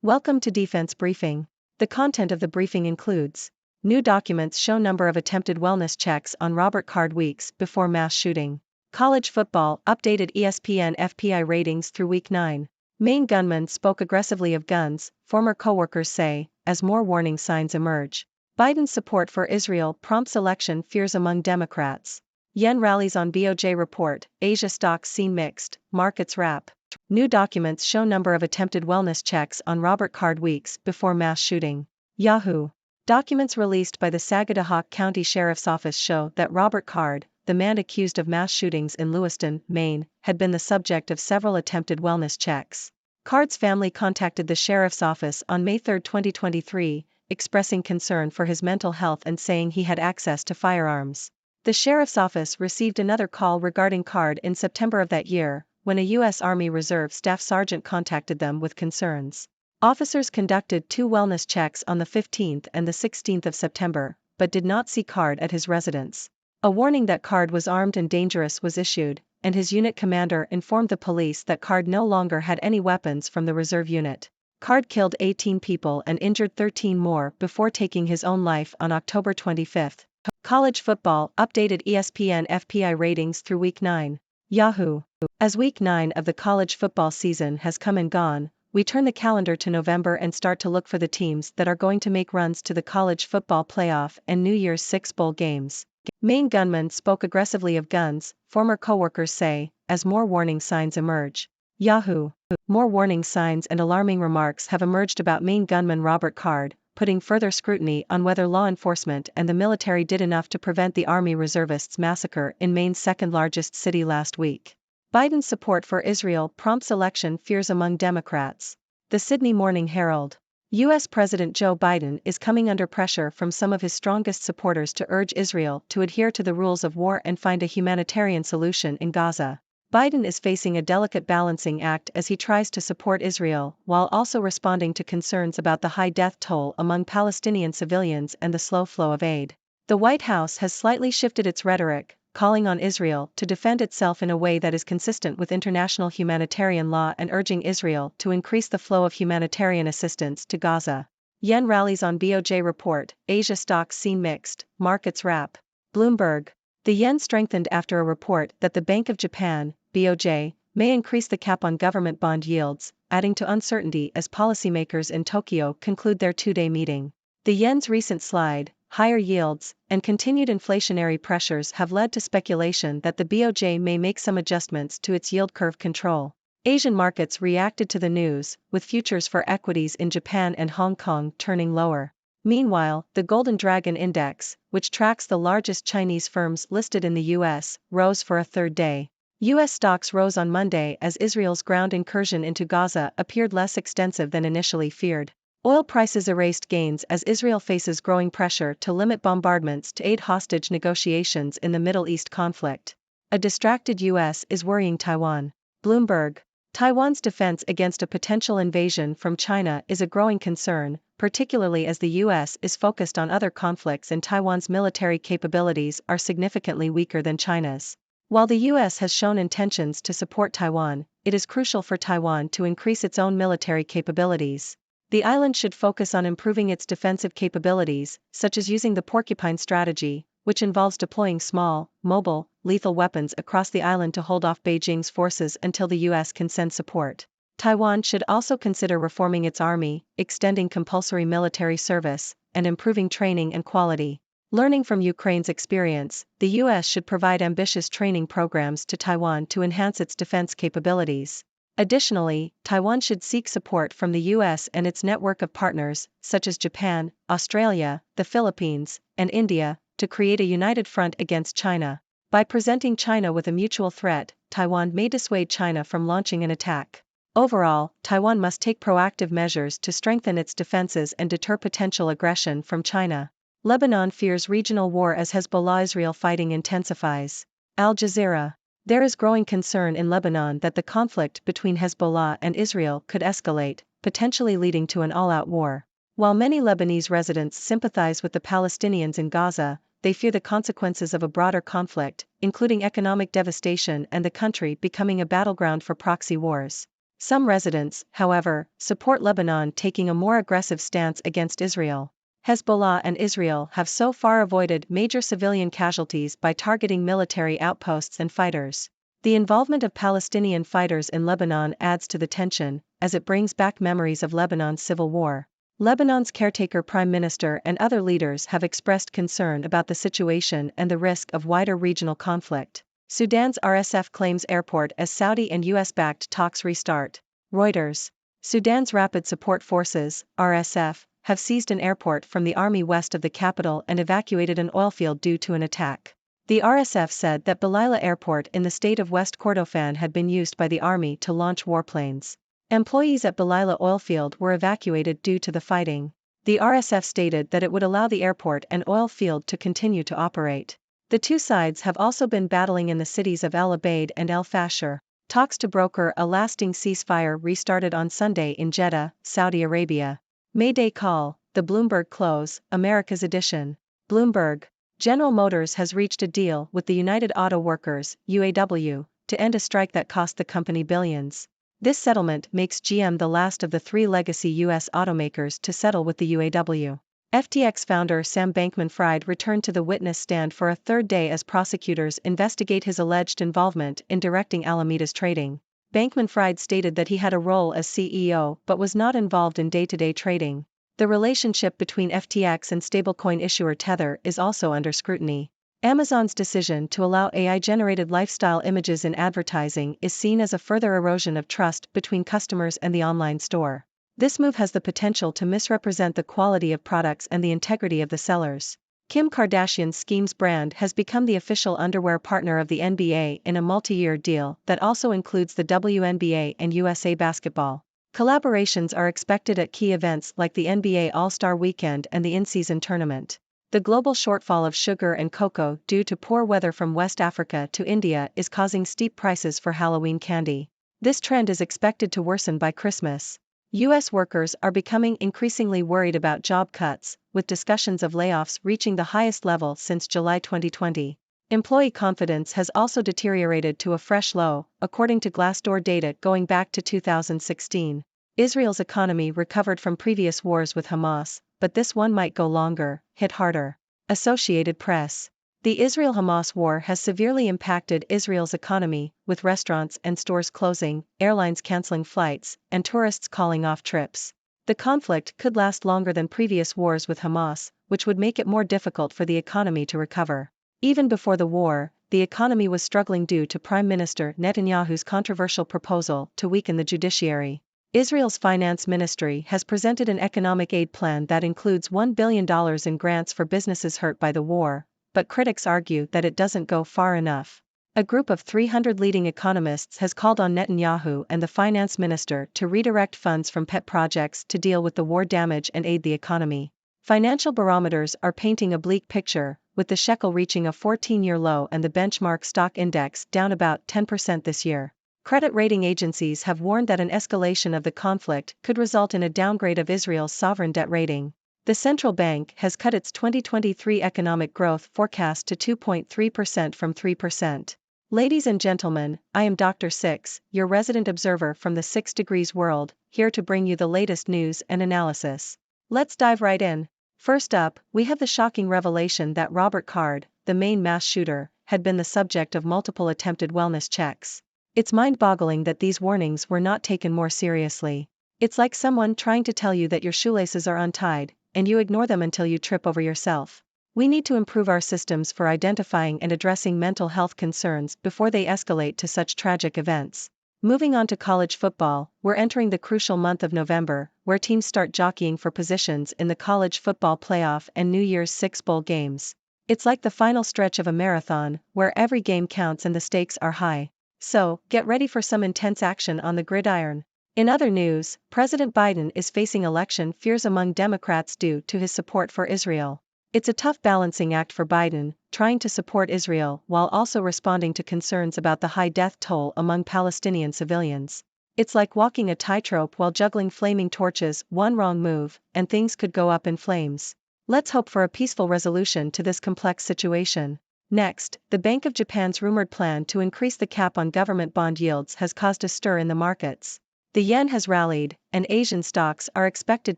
Welcome to Defense Briefing. The content of the briefing includes new documents show number of attempted wellness checks on Robert Card weeks before mass shooting. College football updated ESPN FPI ratings through week 9. Maine gunman spoke aggressively of guns, former coworkers say, as more warning signs emerge. Biden's support for Israel prompts election fears among Democrats. Yen rallies on BOJ report, Asia stocks seen mixed, markets wrap. New documents show number of attempted wellness checks on Robert Card weeks before mass shooting. Yahoo! Documents released by the Sagadahoc County Sheriff's Office show that Robert Card, the man accused of mass shootings in Lewiston, Maine, had been the subject of several attempted wellness checks. Card's family contacted the sheriff's office on May 3, 2023, expressing concern for his mental health and saying he had access to firearms. The sheriff's office received another call regarding Card in September of that year, when a U.S. Army Reserve staff sergeant contacted them with concerns. Officers conducted 2 wellness checks on the 15th and the 16th of September, but did not see Card at his residence. A warning that Card was armed and dangerous was issued, and his unit commander informed the police that Card no longer had any weapons from the reserve unit. Card killed 18 people and injured 13 more before taking his own life on October 25. College football updated ESPN FPI ratings through week 9. Yahoo! As week 9 of the college football season has come and gone, we turn the calendar to November and start to look for the teams that are going to make runs to the college football playoff and New Year's 6 bowl games. Maine gunman spoke aggressively of guns, former coworkers say, as more warning signs emerge. Yahoo! More warning signs and alarming remarks have emerged about Maine gunman Robert Card, putting further scrutiny on whether law enforcement and the military did enough to prevent the Army reservists' massacre in Maine's second-largest city last week. Biden's support for Israel prompts election fears among Democrats. The Sydney Morning Herald. U.S. President Joe Biden is coming under pressure from some of his strongest supporters to urge Israel to adhere to the rules of war and find a humanitarian solution in Gaza. Biden is facing a delicate balancing act as he tries to support Israel while also responding to concerns about the high death toll among Palestinian civilians and the slow flow of aid. The White House has slightly shifted its rhetoric, calling on Israel to defend itself in a way that is consistent with international humanitarian law and urging Israel to increase the flow of humanitarian assistance to Gaza. Yen rallies on BOJ report, Asia stocks seen mixed, markets wrap. Bloomberg. The yen strengthened after a report that the Bank of Japan, BOJ, may increase the cap on government bond yields, adding to uncertainty as policymakers in Tokyo conclude their 2-day meeting. The yen's recent slide, higher yields, and continued inflationary pressures have led to speculation that the BOJ may make some adjustments to its yield curve control. Asian markets reacted to the news, with futures for equities in Japan and Hong Kong turning lower. Meanwhile, the Golden Dragon Index, which tracks the largest Chinese firms listed in the U.S., rose for a third day. U.S. stocks rose on Monday as Israel's ground incursion into Gaza appeared less extensive than initially feared. Oil prices erased gains as Israel faces growing pressure to limit bombardments to aid hostage negotiations in the Middle East conflict. A distracted U.S. is worrying Taiwan. Bloomberg. Taiwan's defense against a potential invasion from China is a growing concern, particularly as the U.S. is focused on other conflicts and Taiwan's military capabilities are significantly weaker than China's. While the U.S. has shown intentions to support Taiwan, it is crucial for Taiwan to increase its own military capabilities. The island should focus on improving its defensive capabilities, such as using the Porcupine strategy, which involves deploying small, mobile, lethal weapons across the island to hold off Beijing's forces until the U.S. can send support. Taiwan should also consider reforming its army, extending compulsory military service, and improving training and quality. Learning from Ukraine's experience, the U.S. should provide ambitious training programs to Taiwan to enhance its defense capabilities. Additionally, Taiwan should seek support from the U.S. and its network of partners, such as Japan, Australia, the Philippines, and India, to create a united front against China. By presenting China with a mutual threat, Taiwan may dissuade China from launching an attack. Overall, Taiwan must take proactive measures to strengthen its defenses and deter potential aggression from China. Lebanon fears regional war as Hezbollah-Israel fighting intensifies. Al Jazeera. There is growing concern in Lebanon that the conflict between Hezbollah and Israel could escalate, potentially leading to an all-out war. While many Lebanese residents sympathize with the Palestinians in Gaza, they fear the consequences of a broader conflict, including economic devastation and the country becoming a battleground for proxy wars. Some residents, however, support Lebanon taking a more aggressive stance against Israel. Hezbollah and Israel have so far avoided major civilian casualties by targeting military outposts and fighters. The involvement of Palestinian fighters in Lebanon adds to the tension, as it brings back memories of Lebanon's civil war. Lebanon's caretaker prime minister and other leaders have expressed concern about the situation and the risk of wider regional conflict. Sudan's RSF claims airport as Saudi and US-backed talks restart. Reuters. Sudan's Rapid Support Forces, RSF, have seized an airport from the army west of the capital and evacuated an oil field due to an attack. The RSF said that Belila Airport in the state of West Kordofan had been used by the army to launch warplanes. Employees at Belila oil field were evacuated due to the fighting. The RSF stated that it would allow the airport and oil field to continue to operate. The two sides have also been battling in the cities of El Abeid and El Fasher. Talks to broker a lasting ceasefire restarted on Sunday in Jeddah, Saudi Arabia. Mayday call, the Bloomberg close, America's edition. Bloomberg. General Motors has reached a deal with the United Auto Workers, UAW, to end a strike that cost the company billions. This settlement makes GM the last of the three legacy U.S. automakers to settle with the UAW. FTX founder Sam Bankman-Fried returned to the witness stand for a third day as prosecutors investigate his alleged involvement in directing Alameda's trading. Bankman-Fried stated that he had a role as CEO but was not involved in day-to-day trading. The relationship between FTX and stablecoin issuer Tether is also under scrutiny. Amazon's decision to allow AI-generated lifestyle images in advertising is seen as a further erosion of trust between customers and the online store. This move has the potential to misrepresent the quality of products and the integrity of the sellers. Kim Kardashian's Skims brand has become the official underwear partner of the NBA in a multi-year deal that also includes the WNBA and USA Basketball. Collaborations are expected at key events like the NBA All-Star Weekend and the in-season tournament. The global shortfall of sugar and cocoa due to poor weather from West Africa to India is causing steep prices for Halloween candy. This trend is expected to worsen by Christmas. U.S. workers are becoming increasingly worried about job cuts, with discussions of layoffs reaching the highest level since July 2020. Employee confidence has also deteriorated to a fresh low, according to Glassdoor data going back to 2016. Israel's economy recovered from previous wars with Hamas, but this one might go longer, hit harder. Associated Press. The Israel-Hamas war has severely impacted Israel's economy, with restaurants and stores closing, airlines canceling flights, and tourists calling off trips. The conflict could last longer than previous wars with Hamas, which would make it more difficult for the economy to recover. Even before the war, the economy was struggling due to Prime Minister Netanyahu's controversial proposal to weaken the judiciary. Israel's finance ministry has presented an economic aid plan that includes $1 billion in grants for businesses hurt by the war, but critics argue that it doesn't go far enough. A group of 300 leading economists has called on Netanyahu and the finance minister to redirect funds from pet projects to deal with the war damage and aid the economy. Financial barometers are painting a bleak picture, with the shekel reaching a 14-year low and the benchmark stock index down about 10% this year. Credit rating agencies have warned that an escalation of the conflict could result in a downgrade of Israel's sovereign debt rating. The central bank has cut its 2023 economic growth forecast to 2.3% from 3%. Ladies and gentlemen, I am Dr. Six, your resident observer from the 6 Degrees world, here to bring you the latest news and analysis. Let's dive right in. First up, we have the shocking revelation that Robert Card, the main mass shooter, had been the subject of multiple attempted wellness checks. It's mind-boggling that these warnings were not taken more seriously. It's like someone trying to tell you that your shoelaces are untied, and you ignore them until you trip over yourself. We need to improve our systems for identifying and addressing mental health concerns before they escalate to such tragic events. Moving on to college football, we're entering the crucial month of November, where teams start jockeying for positions in the college football playoff and New Year's Six bowl games. It's like the final stretch of a marathon, where every game counts and the stakes are high. So, get ready for some intense action on the gridiron. In other news, President Biden is facing election fears among Democrats due to his support for Israel. It's a tough balancing act for Biden, trying to support Israel while also responding to concerns about the high death toll among Palestinian civilians. It's like walking a tightrope while juggling flaming torches. One wrong move, and things could go up in flames. Let's hope for a peaceful resolution to this complex situation. Next, the Bank of Japan's rumored plan to increase the cap on government bond yields has caused a stir in the markets. The yen has rallied, and Asian stocks are expected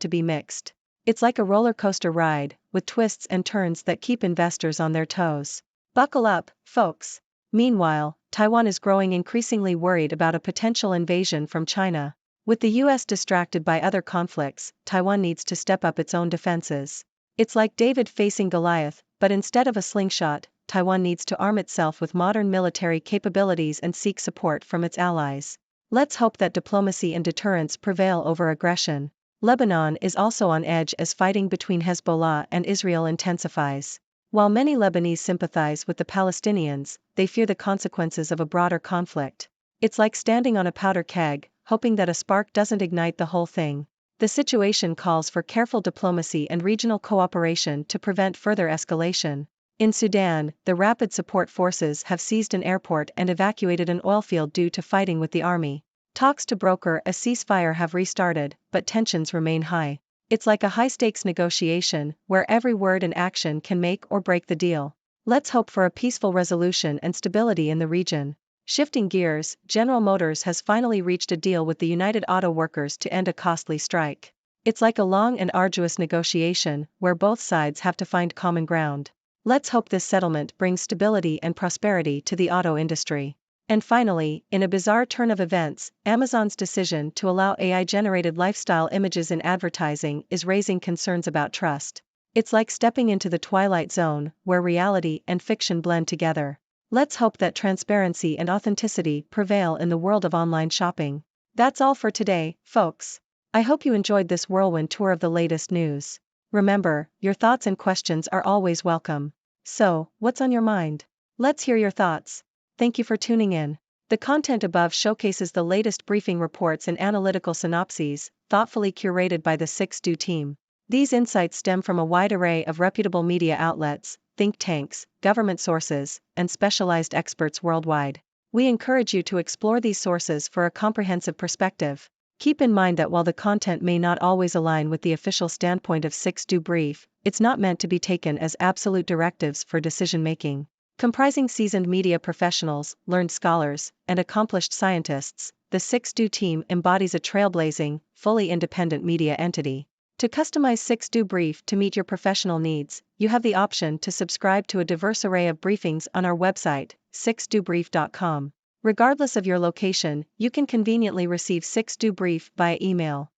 to be mixed. It's like a roller coaster ride, with twists and turns that keep investors on their toes. Buckle up, folks. Meanwhile, Taiwan is growing increasingly worried about a potential invasion from China. With the US distracted by other conflicts, Taiwan needs to step up its own defenses. It's like David facing Goliath, but instead of a slingshot, Taiwan needs to arm itself with modern military capabilities and seek support from its allies. Let's hope that diplomacy and deterrence prevail over aggression. Lebanon is also on edge as fighting between Hezbollah and Israel intensifies. While many Lebanese sympathize with the Palestinians, they fear the consequences of a broader conflict. It's like standing on a powder keg, hoping that a spark doesn't ignite the whole thing. The situation calls for careful diplomacy and regional cooperation to prevent further escalation. In Sudan, the Rapid Support Forces have seized an airport and evacuated an oil field due to fighting with the army. Talks to broker a ceasefire have restarted, but tensions remain high. It's like a high-stakes negotiation, where every word and action can make or break the deal. Let's hope for a peaceful resolution and stability in the region. Shifting gears, General Motors has finally reached a deal with the United Auto Workers to end a costly strike. It's like a long and arduous negotiation, where both sides have to find common ground. Let's hope this settlement brings stability and prosperity to the auto industry. And finally, in a bizarre turn of events, Amazon's decision to allow AI-generated lifestyle images in advertising is raising concerns about trust. It's like stepping into the twilight zone, where reality and fiction blend together. Let's hope that transparency and authenticity prevail in the world of online shopping. That's all for today, folks. I hope you enjoyed this whirlwind tour of the latest news. Remember, your thoughts and questions are always welcome. So, what's on your mind? Let's hear your thoughts. Thank you for tuning in. The content above showcases the latest briefing reports and analytical synopses, thoughtfully curated by the 6Do team. These insights stem from a wide array of reputable media outlets, think tanks, government sources, and specialized experts worldwide. We encourage you to explore these sources for a comprehensive perspective. Keep in mind that while the content may not always align with the official standpoint of 6Do Brief, it's not meant to be taken as absolute directives for decision-making. Comprising seasoned media professionals, learned scholars, and accomplished scientists, the 6Do team embodies a trailblazing, fully independent media entity. To customize 6Do Brief to meet your professional needs, you have the option to subscribe to a diverse array of briefings on our website, 6dobrief.com. Regardless of your location, you can conveniently receive 6Do Brief via email.